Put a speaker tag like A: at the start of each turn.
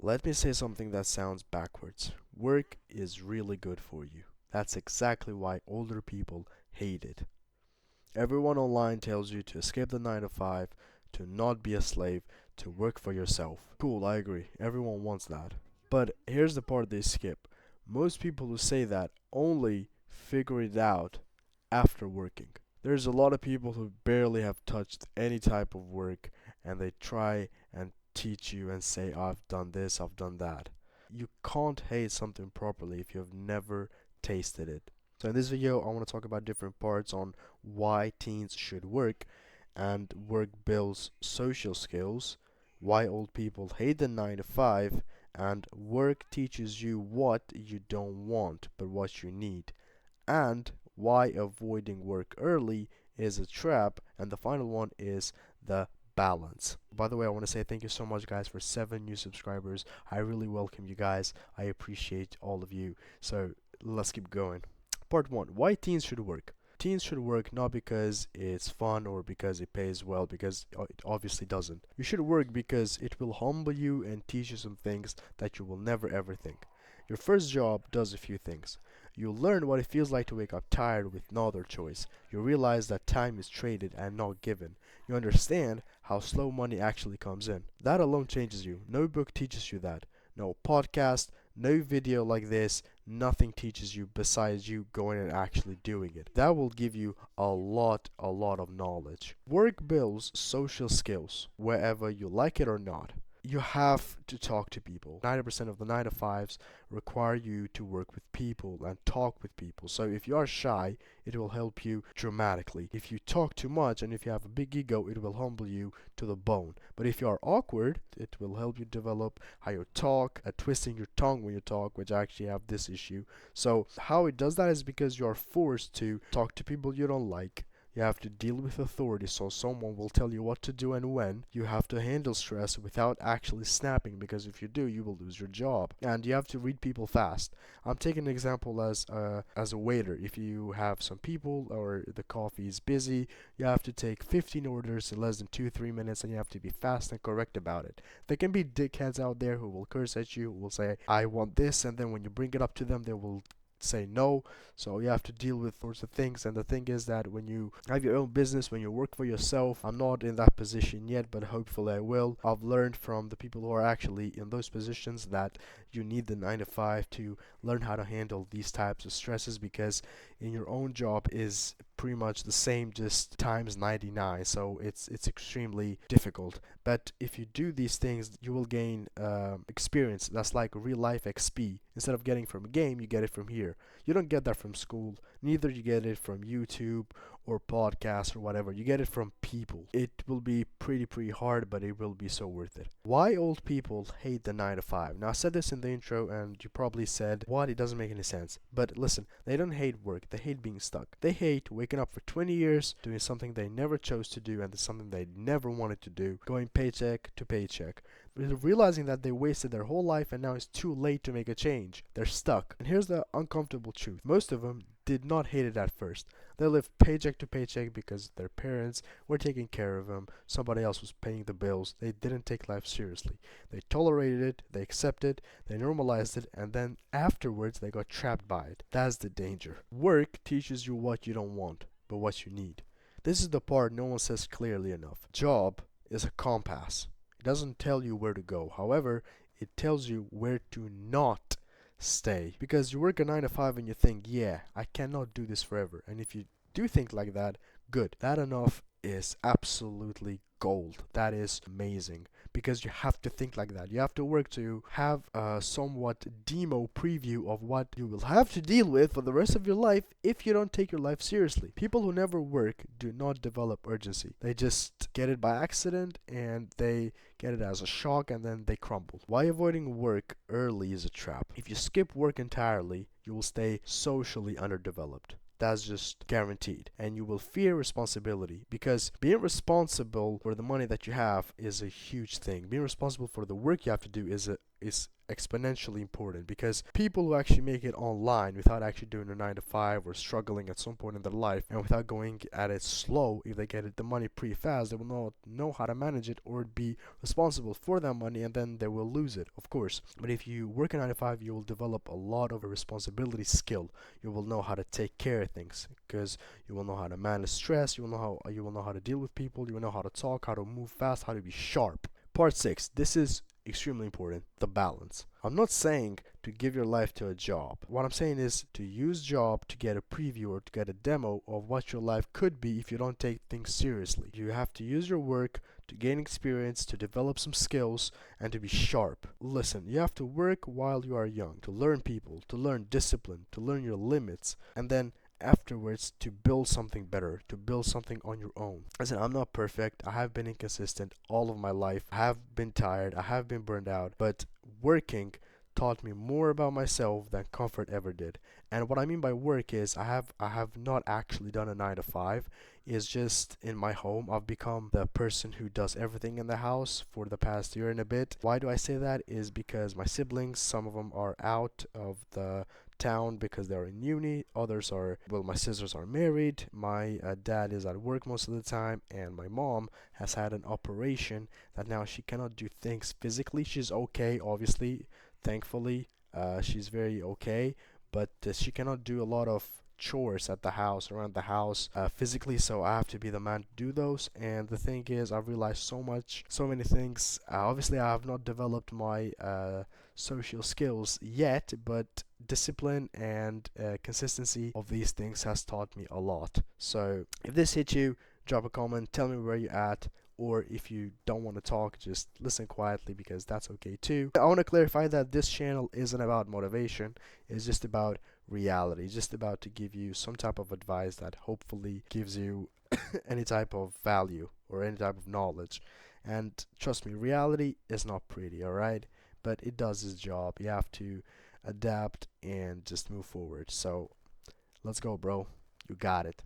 A: Let me say something that sounds backwards. Work is really good for you. That's exactly why older people hate it. Everyone online tells you to escape the 9 to 5, to not be a slave, to work for yourself. Cool, I agree. Everyone wants that. But here's the part they skip. Most people who say that only figure it out after working. There's a lot of people who barely have touched any type of work and they try and teach you and say, I've done this, I've done that. You can't hate something properly if you've never tasted it. So in this video, I want to talk about different parts on why teens should work, and work builds social skills, why old people hate the 9 to 5, and work teaches you what you don't want but what you need, and why avoiding work early is a trap, and the final one is the balance. By the way, I want to say thank you so much, guys, for 7 new subscribers. I really welcome you guys. I appreciate all of you. So let's keep going. Part 1: why teens should work. Teens should work not because it's fun or because it pays well, because it obviously doesn't. You should work because it will humble you and teach you some things that you will never ever think. Your first job does a few things. You learn what it feels like to wake up tired with no other choice. You realize that time is traded and not given. You understand how slow money actually comes in. That alone changes you. No book teaches you that. No podcast, no video like this, nothing teaches you besides you going and actually doing it. That will give you a lot of knowledge. Work builds social skills, wherever you like it or not. You have to talk to people. 90% of the 9 to 5s require you to work with people and talk with people. So if you are shy, it will help you dramatically. If you talk too much and if you have a big ego, it will humble you to the bone. But if you are awkward, it will help you develop how you talk, twisting your tongue when you talk, which I actually have this issue. So how it does that is because you are forced to talk to people you don't like. You have to deal with authority, so someone will tell you what to do and when. You have to handle stress without actually snapping, because if you do, you will lose your job. And you have to read people fast. I'm taking an example as a waiter. If you have some people or the coffee is busy, you have to take 15 orders in less than 2-3 minutes, and you have to be fast and correct about it. There can be dickheads out there who will curse at you, who will say, I want this, and then when you bring it up to them, they will say no. So you have to deal with sorts of things. And the thing is that when you have your own business, when you work for yourself, I'm not in that position yet, but hopefully I will. I've learned from the people who are actually in those positions that you need the 9 to 5 to learn how to handle these types of stresses, because in your own job is pretty much the same, just times 99. So it's extremely difficult. But if you do these things, you will gain experience. That's like real life XP. Instead of getting from a game, you get it from here. You don't get that from school, neither you get it from YouTube or podcasts or whatever. You get it from people. It will be pretty hard, but it will be so worth it. Why old people hate the 9 to 5. Now I said this in the intro and you probably said, what? It doesn't make any sense. But listen, they don't hate work, they hate being stuck. They hate waking up for 20 years doing something they never chose to do and something they never wanted to do, going paycheck to paycheck, realizing that they wasted their whole life and now it's too late to make a change. They're stuck. And here's the uncomfortable truth. Most of them did not hate it at first. They lived paycheck to paycheck because their parents were taking care of them. Somebody else was paying the bills. They didn't take life seriously. They tolerated it, they accepted, they normalized it, and then afterwards they got trapped by it. That's the danger. Work teaches you what you don't want, but what you need. This is the part no one says clearly enough. Job is a compass. It doesn't tell you where to go. However, it tells you where to not stay. Because you work a 9 to 5 and you think, yeah, I cannot do this forever. And if you do think like that, good. That enough is absolutely gold. That is amazing. Because you have to think like that. You have to work to have a somewhat demo preview of what you will have to deal with for the rest of your life if you don't take your life seriously. People who never work do not develop urgency. They just get it by accident and they get it as a shock and then they crumble. Why avoiding work early is a trap. If you skip work entirely, you will stay socially underdeveloped. That's just guaranteed. And you will fear responsibility, because being responsible for the money that you have is a huge thing. Being responsible for the work you have to do is a is exponentially important, because people who actually make it online without actually doing a 9 to 5 or struggling at some point in their life, and without going at it slow, if they get it the money pretty fast, they will not know how to manage it or be responsible for that money, and then they will lose it, of course. But if you work a 9 to 5, you will develop a lot of a responsibility skill. You will know how to take care of things, because you will know how to manage stress, you will know how to deal with people, you will know how to talk, how to move fast, how to be sharp. Part 6. This is extremely important, the balance. I'm not saying to give your life to a job. What I'm saying is to use job to get a preview or to get a demo of what your life could be if you don't take things seriously. You have to use your work to gain experience, to develop some skills, and to be sharp. Listen, you have to work while you are young, to learn people, to learn discipline, to learn your limits, and then afterwards to build something better, to build something on your own. Listen, I'm not perfect. I have been inconsistent all of my life. I have been tired. I have been burned out. But working taught me more about myself than comfort ever did. And what I mean by work is I have not actually done a 9 to 5. It's just in my home I've become the person who does everything in the house for the past year and a bit. Why do I say that? Is because my siblings, some of them are out of the town because they're in uni, others are, well, my sisters are married, my dad is at work most of the time, and my mom has had an operation that now she cannot do things physically. She's okay, obviously, thankfully, she's very okay, but she cannot do a lot of chores at the house, around the house, physically, so I have to be the man to do those. And the thing is, I've realized so many things. Obviously I have not developed my social skills yet, but discipline and consistency of these things has taught me a lot. So if this hit you, drop a comment, tell me where you're at, or if you don't want to talk, just listen quietly, because that's okay too. I want to clarify that this channel isn't about motivation, it's just about reality, just about to give you some type of advice that hopefully gives you any type of value or any type of knowledge. And trust me, reality is not pretty, alright? But it does its job. You have to adapt and just move forward. So let's go, bro. You got it.